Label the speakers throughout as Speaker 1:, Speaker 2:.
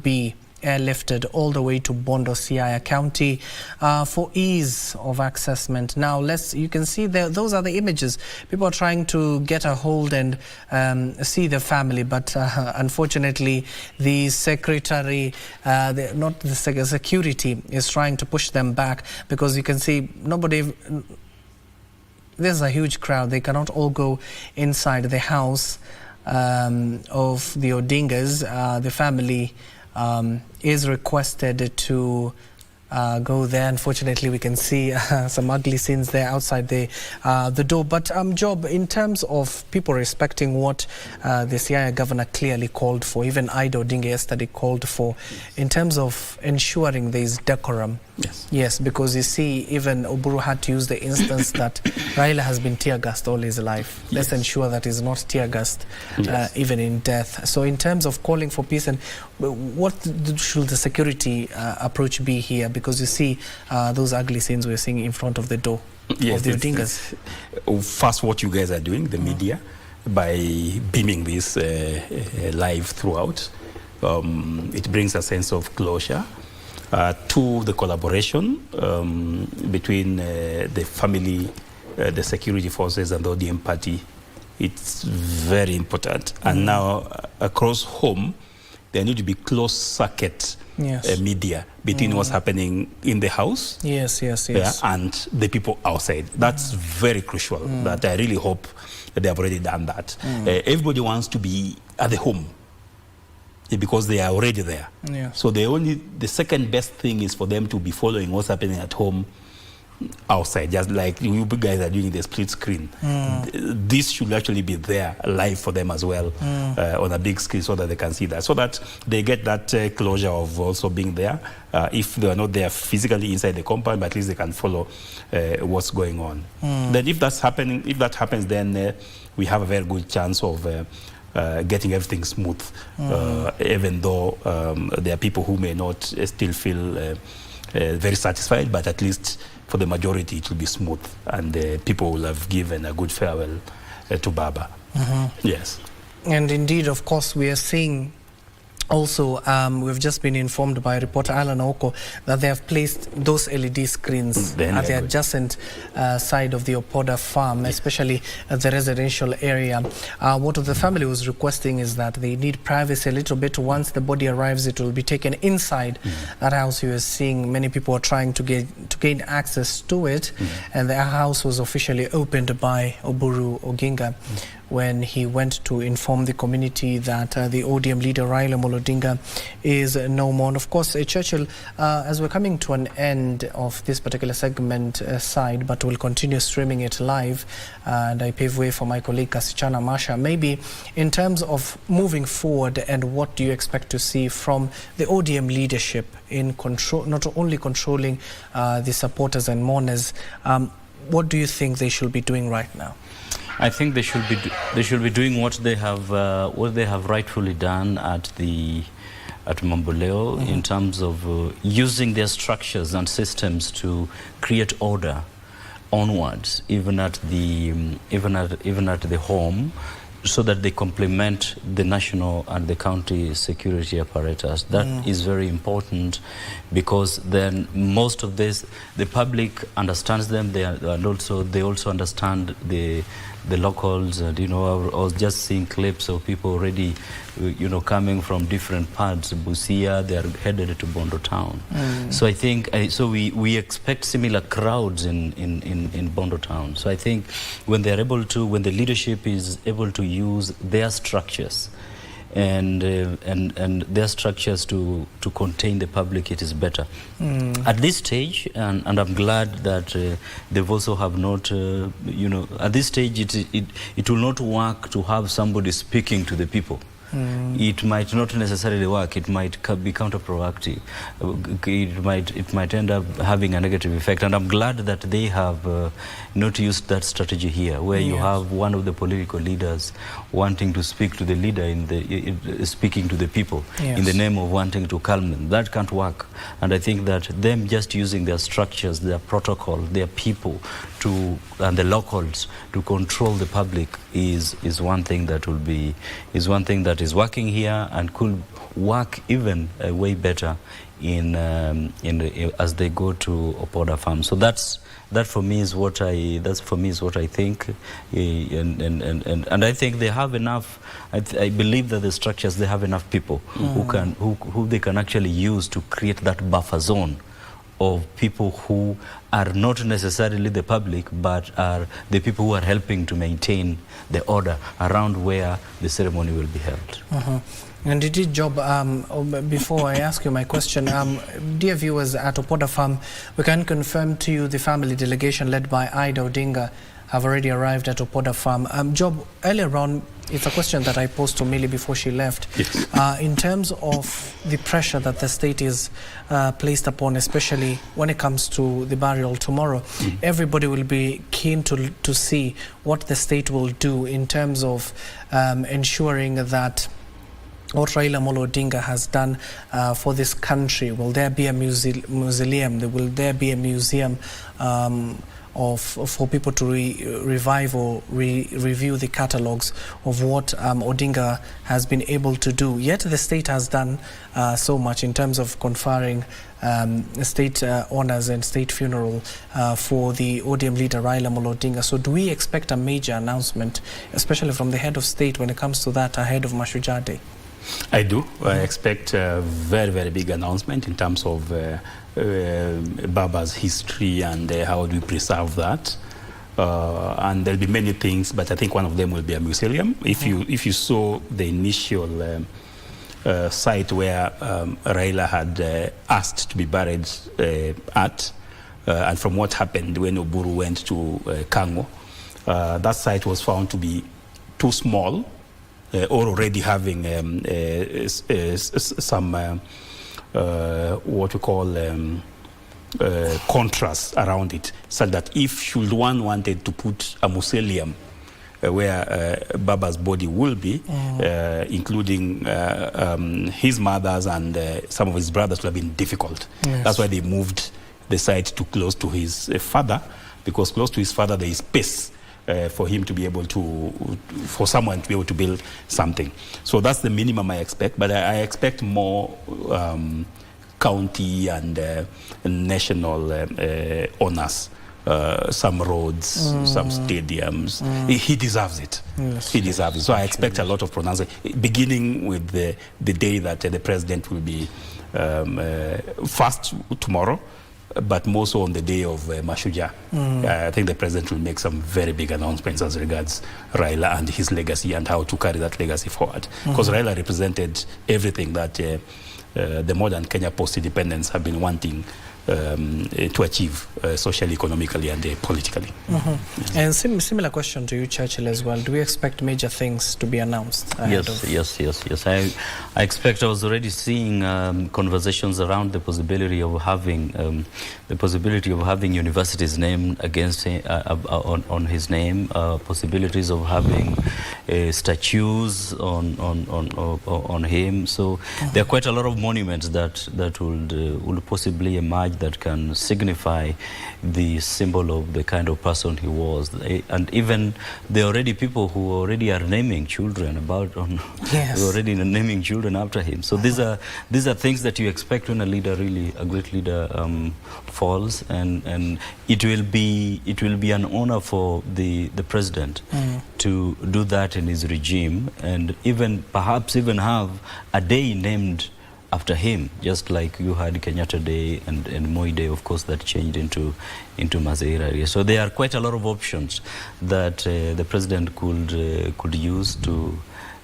Speaker 1: be airlifted all the way to Bondo, Siaya County for ease of accessment. Now, you can see those are the images. People are trying to get a hold and see the family, but unfortunately, the secretary, security is trying to push them back because you can see there's a huge crowd. They cannot all go inside the house of the Odingas. The family is requested to go there. Unfortunately, we can see some ugly scenes there outside the door. But Job, in terms of people respecting what the Siaya governor clearly called for, even Ida Odinga yesterday called for, in terms of ensuring there is decorum. Yes, because you see, even Oburu had to use the instance that Raila has been tear-gassed all his life. Let's ensure that he's not tear-gassed even in death. So in terms of calling for peace, and what should the security approach be here? Because you see those ugly scenes we're seeing in front of the door of the Odingas.
Speaker 2: First, what you guys are doing, the media, by beaming this live throughout, it brings a sense of closure. To the collaboration between the family, the security forces and the ODM party, it's very important. And now across home, there need to be closed circuit media between what's happening in the house and the people outside. That's very crucial. That I really hope that they have already done that. Everybody wants to be at the home, because they are already there. So the second best thing is for them to be following what's happening at home outside, just like you guys are doing the split screen. This should actually be there live for them as well on a big screen, so that they can see that, so that they get that closure of also being there. If they are not there physically inside the compound, but at least they can follow what's going on. Then if that happens, then we have a very good chance of getting everything smooth, even though there are people who may not still feel very satisfied, but at least for the majority it will be smooth, and people will have given a good farewell to Baba. Yes.
Speaker 1: And indeed, of course, we are seeing also, we've just been informed by reporter Alan Oko that they have placed those LED screens at the adjacent side of the Opoda farm, especially at the residential area. What the family was requesting is that they need privacy a little bit. Once the body arrives, it will be taken inside that house. You are seeing many people are trying to gain access to it, and the house was officially opened by Oburu Oginga when he went to inform the community that the ODM leader Raila Odinga is no more. And of course, Churchill, as we're coming to an end of this particular segment side, but we'll continue streaming it live, and I pave way for my colleague Kasichana Masha. Maybe in terms of moving forward, and what do you expect to see from the ODM leadership in control, not only controlling the supporters and mourners, what do you think they should be doing right now?
Speaker 3: I think they should be doing what they have rightfully done at Mamboleo, in terms of using their structures and systems to create order onwards, even at the home, so that they complement the national and the county security apparatus. That is very important, because then most of this, the public understands them. They also understand the locals. And, I was just seeing clips of people already, coming from different parts. Busia, they are headed to Bondo town. So I think, we expect similar crowds in Bondo town. So I think when the leadership is able to use their structures and their structures to contain the public, it is better. At this stage, and I'm glad that they've also have not, at this stage it will not work to have somebody speaking to the people. It might not necessarily work. It might be counterproductive. It might end up having a negative effect. And I'm glad that they have not used that strategy here, where you have one of the political leaders wanting to speak to the leader speaking to the people in the name of wanting to calm them. That can't work. And I think that them just using their structures, their protocol, their people and the locals to control the public is one thing that that is working here and could work even way better as they go to Opoda Farm. So that for me is what I think, and I think they have enough. I believe that the structures, they have enough people who they can actually use to create that buffer zone of people who are not necessarily the public, but are the people who are helping to maintain the order around where the ceremony will be held.
Speaker 1: And indeed, Job, before I ask you my question, dear viewers at Opoda Farm, we can confirm to you the family delegation led by Raila Odinga have already arrived at Opoda Farm. Job, earlier on, it's a question that I posed to Millie before she left. Yes. In terms of the pressure that the state is placed upon, especially when it comes to the burial tomorrow, everybody will be keen to see what the state will do in terms of ensuring that what Raila Odinga has done for this country. Will there be a museum? Will there be a museum for people to revive or review the catalogues of what Odinga has been able to do? Yet the state has done so much in terms of conferring state honours and state funeral for the ODM leader Raila Odinga. So do we expect a major announcement, especially from the head of state, when it comes to that ahead of Mashujaa Day?
Speaker 2: I do. I expect a very, very big announcement in terms of Baba's history and how do we preserve that. And there'll be many things, but I think one of them will be a museum. If you saw the initial site where Raila had asked to be buried at, and from what happened when Oburu went to Kango, that site was found to be too small, or already having some what we call contrast around it, so that if one wanted to put a mausoleum where Baba's body will be, including his mother's and some of his brothers, would have been difficult. Yes. That's why they moved the site too close to his father, because close to his father there is space for him to be able to, for someone to be able to build something. So that's the minimum I expect, but I expect more county and national honors, some roads, some stadiums. He deserves it. Yes. He deserves it. So I expect a lot of pronouncement, beginning with the day that the president will be first tomorrow, but more so on the day of Mashujaa. I think the president will make some very big announcements as regards Raila and his legacy and how to carry that legacy forward. Because Raila represented everything that the modern Kenya post-independence have been wanting to achieve socially, economically, and politically.
Speaker 1: And similar question to you, Churchill, as well. Do we expect major things to be announced?
Speaker 3: Yes. I expect. I was already seeing conversations around the possibility of having universities named against on his name, possibilities of having statues on him. So there are quite a lot of monuments that would possibly emerge that can signify the symbol of the kind of person he was. And even there are already people who already are naming children already naming children after him. So these are things that you expect when a great leader falls, and it will be an honor for the president to do that in his regime, and perhaps even have a day named after him, just like you had Kenyatta Day and Moi Day, of course, that changed into Mazeira area. So there are quite a lot of options that the president could use to,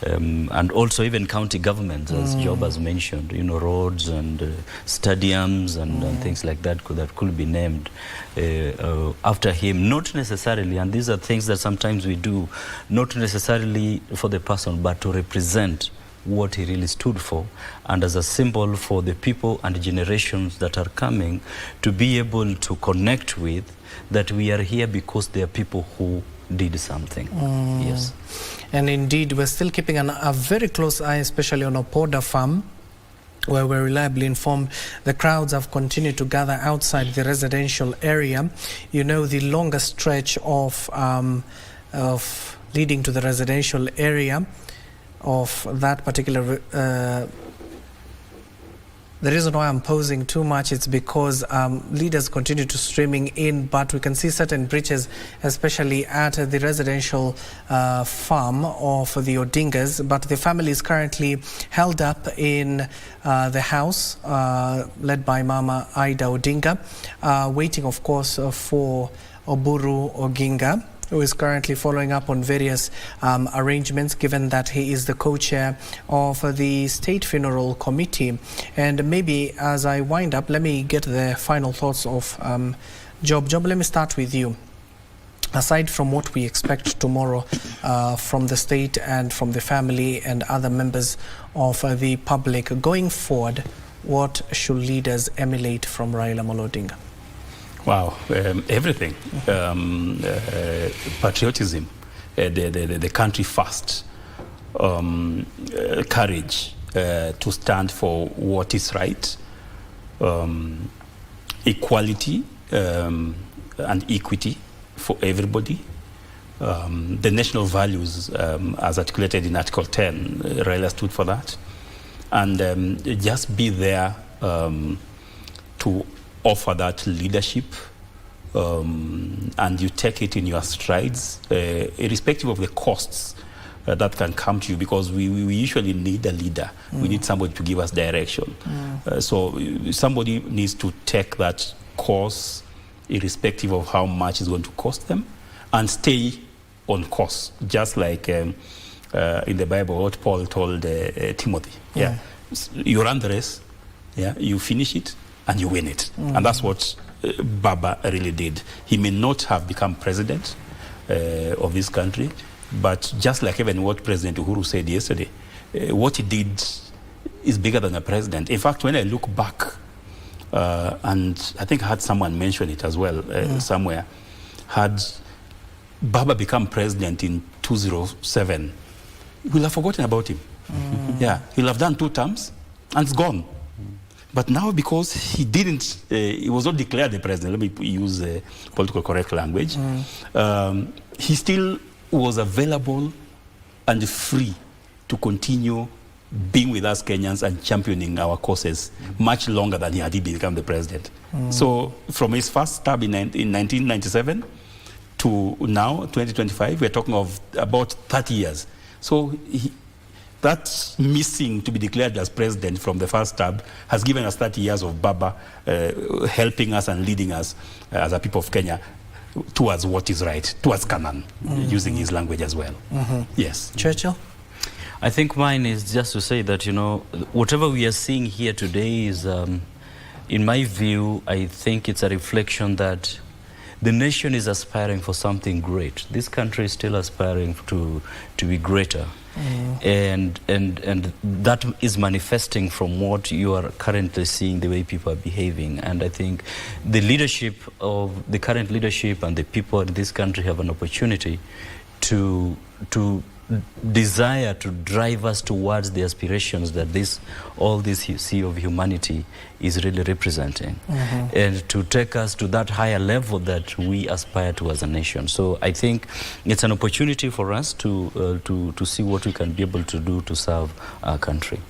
Speaker 3: and also even county governments, as Job has mentioned, roads and stadiums and things like that could be named after him. Not necessarily, and these are things that sometimes we do, not necessarily for the person, but to represent what he really stood for, and as a symbol for the people and generations that are coming to be able to connect with, that we are here because there are people who did something. Yes.
Speaker 1: And indeed, we're still keeping a very close eye, especially on Opoda Farm, where we're reliably informed the crowds have continued to gather outside the residential area. The longer stretch of leading to the residential area of that particular the reason why I'm posing too much is because leaders continue to streaming in, but we can see certain breaches, especially at the residential farm of the Odingas. But the family is currently held up in the house led by Mama Ida Odinga, waiting, of course, for Oburu Oginga, who is currently following up on various arrangements, given that he is the co-chair of the State Funeral Committee. And maybe as I wind up, let me get the final thoughts of Job. Job, let me start with you. Aside from what we expect tomorrow from the state and from the family and other members of the public, going forward, what should leaders emulate from Raila Odinga?
Speaker 2: Wow, everything. Patriotism, the country first, courage to stand for what is right, equality and equity for everybody, the national values as articulated in Article 10, Raila stood for that, and just be there to offer that leadership, and you take it in your strides, irrespective of the costs that can come to you, because we usually need a leader. We need somebody to give us direction. So somebody needs to take that course, irrespective of how much it's going to cost them, and stay on course, just like in the Bible, what Paul told Timothy. Yeah, you run the race, yeah, you finish it, and you win it. And that's what Baba really did. He may not have become president of this country, but just like even what President Uhuru said yesterday, what he did is bigger than a president. In fact, when I look back, and I think I had someone mention it as well somewhere, had Baba become president in 2007, we'll have forgotten about him. Yeah, he'll have done 2 terms and it's gone. But now, because he didn't, he was not declared the president, let me use political correct language, he still was available and free to continue being with us Kenyans and championing our causes much longer than he had become the president. So from his first term in 1997 to now, 2025, we're talking of about 30 years. So that missing to be declared as president from the first term has given us 30 years of Baba helping us and leading us as a people of Kenya towards what is right, towards Canaan, using his language as well. Yes.
Speaker 1: Churchill?
Speaker 3: I think mine is just to say that, you know, whatever we are seeing here today is, in my view, I think it's a reflection that the nation is aspiring for something great. This country is still aspiring to be greater. And that is manifesting from what you are currently seeing, the way people are behaving. And I think the leadership of the current leadership and the people in this country have an opportunity to desire to drive us towards the aspirations that all this sea of humanity is really representing, and to take us to that higher level that we aspire to as a nation. So I think it's an opportunity for us to see what we can be able to do to serve our country.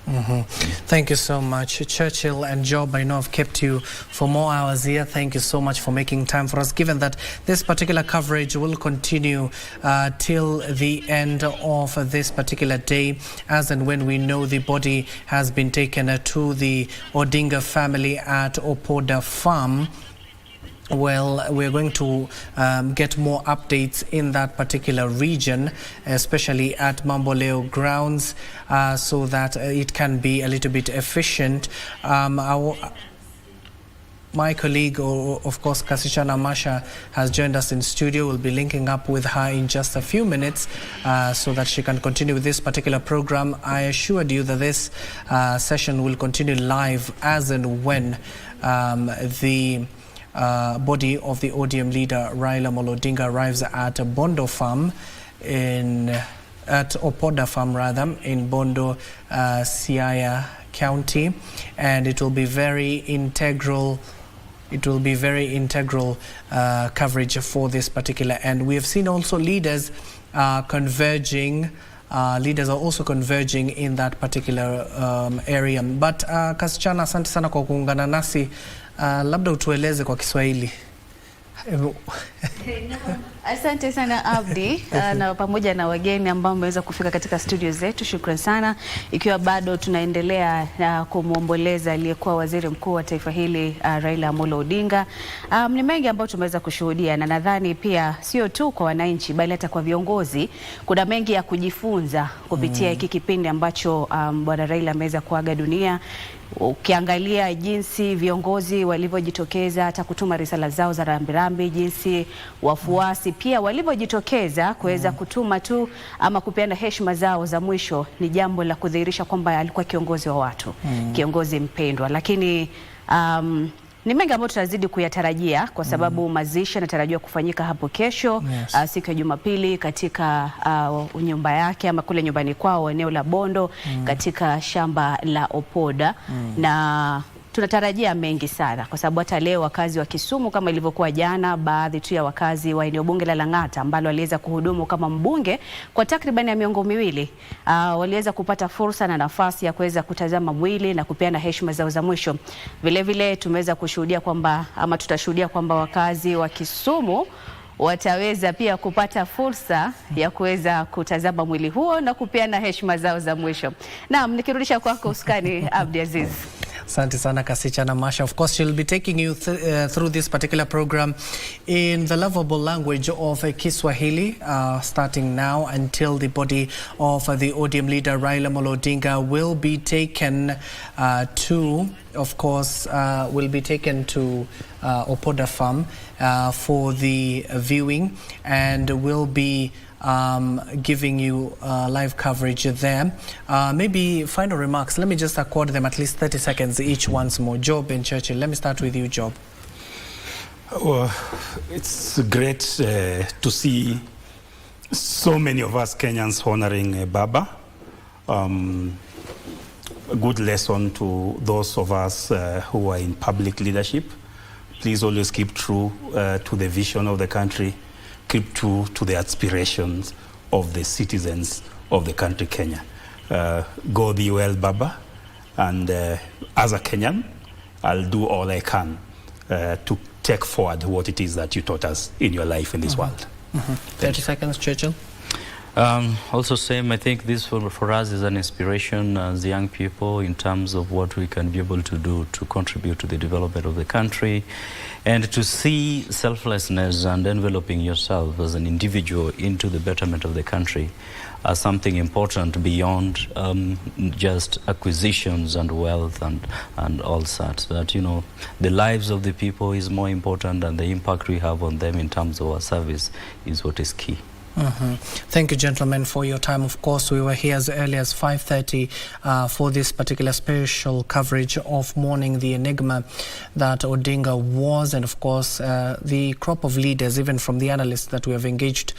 Speaker 1: Thank you so much, Churchill and Job. I know I've kept you for more hours here. Thank you so much for making time for us, given that this particular coverage will continue till the end of this particular day, as and when we know the body has been taken to the Odinga family at Opoda Farm. Well, we're going to get more updates in that particular region, especially at Mamboleo grounds, so that it can be a little bit efficient. My colleague, of course, Kasishana Masha, has joined us in studio. We'll be linking up with her in just a few minutes so that she can continue with this particular program. I assured you that this session will continue live as and when the body of the ODM leader Raila Odinga arrives at Bondo Farm at Opoda Farm rather, in Bondo, Siaya County, and it will be very integral. It will be very integral coverage for this particular. And we have seen also leaders converging leaders are also converging in that particular area. But Kasichana, asante sana kwa kuungana nasi. Labda utueleze kwa Kiswahili.
Speaker 4: Asante sana Abdi na pamoja na wageni ambao wameweza kufika katika studio zetu, shukrani sana. Ikiwa bado tunaendelea kumuomboleza aliyekuwa waziri mkuu wa taifa hili Raila Odinga. Ni mengi ambayo tumeweza kushuhudia, na nadhani pia sio tu kwa wananchi bali hata kwa viongozi kuna mengi ya kujifunza kupitia hiki kipindi ambacho bwana Raila ameweza kuaga dunia. Ukiangalia jinsi viongozi walivyojitokeza hata kutuma risala zao za rambirambi, jinsi wafuasi pia walivyojitokeza kuweza kutuma tu ama kupeana heshima zao za mwisho, ni jambo la kudhihirisha kwamba alikuwa kiongozi wa watu, kiongozi mpendwa. Lakini ni mengi ambayo tutazidi kuyatarajia kwa sababu mazishi yanatarajiwa kufanyika hapo kesho, siku ya Jumapili katika nyumba yake ama kule nyumbani kwao eneo la Bondo, katika shamba la Opoda. Na tunatarajia mengi sana kwa sababu hata leo wakazi wa Kisumu, kama ilivyokuwa jana, baadhi tu ya wakazi wa eneo bunge la Lang'ata ambalo waliweza kuhudumu kama mbunge kwa takriban ya miongo miwili, waliweza kupata fursa na nafasi ya kuweza kutazama mwili na kupeana heshima zao za mwisho. Vile vile tumeweza kushuhudia kwamba ama tutashuhudia kwamba wakazi wa Kisumu wataweza pia kupata fursa ya kuweza kutazama mwili huo na kupeana heshima zao za mwisho. Naam, nikirudisha kwako usukani Abdi Aziz.
Speaker 1: Asante sana Kasichana Masha. Of course, she'll be taking you through this particular program in the lovable language of Kiswahili, starting now until the body of the ODM leader Raila Odinga will be taken to Opoda Farm for the viewing, and will be giving you live coverage there. Maybe final remarks. Let me just accord them at least 30 seconds each once more. Job and Churchill, let me start with you, Job.
Speaker 2: Well, it's great to see so many of us Kenyans honoring Baba. A good lesson to those of us who are in public leadership. Please always keep true to the vision of the country. Keep true to the aspirations of the citizens of the country, Kenya. Go thee well, Baba. And as a Kenyan, I'll do all I can to take forward what it is that you taught us in your life in this world.
Speaker 1: 30 seconds, Churchill.
Speaker 3: Also same, I think this for us is an inspiration as young people in terms of what we can be able to do to contribute to the development of the country, and to see selflessness and enveloping yourself as an individual into the betterment of the country as something important beyond just acquisitions and wealth and all such. That, you know, the lives of the people is more important, and the impact we have on them in terms of our service is what is key.
Speaker 1: Thank you, gentlemen, for your time. Of course, we were here as early as 5:30 for this particular special coverage of mourning the enigma that Odinga was, and of course the crop of leaders, even from the analysts that we have engaged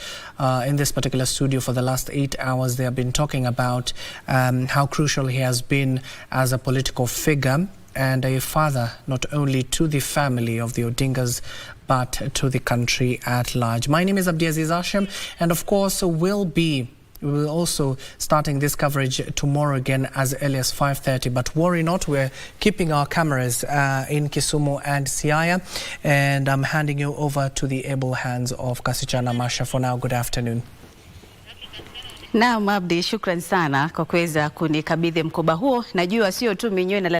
Speaker 1: in this particular studio for the last 8 hours. They have been talking about how crucial he has been as a political figure and a father, not only to the family of the Odingas, but to the country at large. My name is Abdi Aziz Hashem, and of course we will also starting this coverage tomorrow again as early as 5:30. But worry not, we're keeping our cameras in Kisumu and Siaya, and I'm handing you over to the able hands of Kasichana Masha for now. Good afternoon.
Speaker 4: Naam Abdi, shukran sana kwa kuweza kunikabidhi mkoba huo. Najua sio tu minywe na